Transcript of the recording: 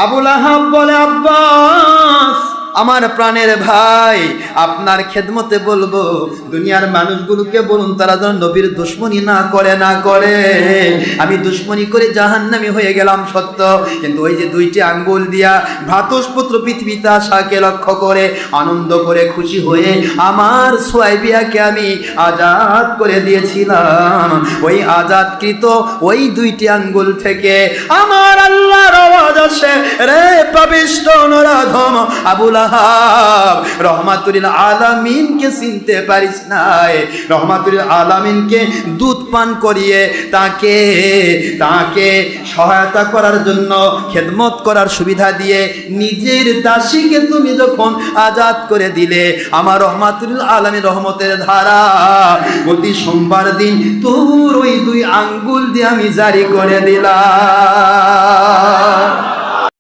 আবু লাহাব বলে, আব্বাস আমার প্রাণের ভাই, আপনার খেদমতে বলবো দুনিয়ার মানুষগুলোকে বলুন তারা যেন নবীর দুশমনী না করে। আমি দুশমনী করে জাহান্নামী হয়ে গেলাম সত্য, কিন্তু ওই যে দুইটি আঙ্গুল দিয়া ভ্রাতুষ্পুত্র পৃথিবীতে আসাকে লক্ষ্য করে আনন্দ করে খুশি হয়ে আমার সুয়াইবিয়াকে আমি আজাদ করে দিয়েছিলাম। ওই আজাদকৃত ওই দুইটি আঙ্গুল থেকে আমার আল্লাহর আওয়াজ আসে, রে পাপিষ্ঠ নরাধম আবু লাহাব, রহমাতুল আলামিনকে চিনতে পারিস নাই? রহমাতুল আলামিনকে দুধ পান করিয়ে তাকে সহায়তা করার জন্য খেদমত করার সুবিধা দিয়ে নিজের দাসীকে তুমি যখন আজাদ করে দিলে, আমার রহমাতুল আলামিন রহমতের ধারা প্রতি সোমবার দিন তোর ওই দুই আঙ্গুল দিয়ে আমি জারি করে দিলাম।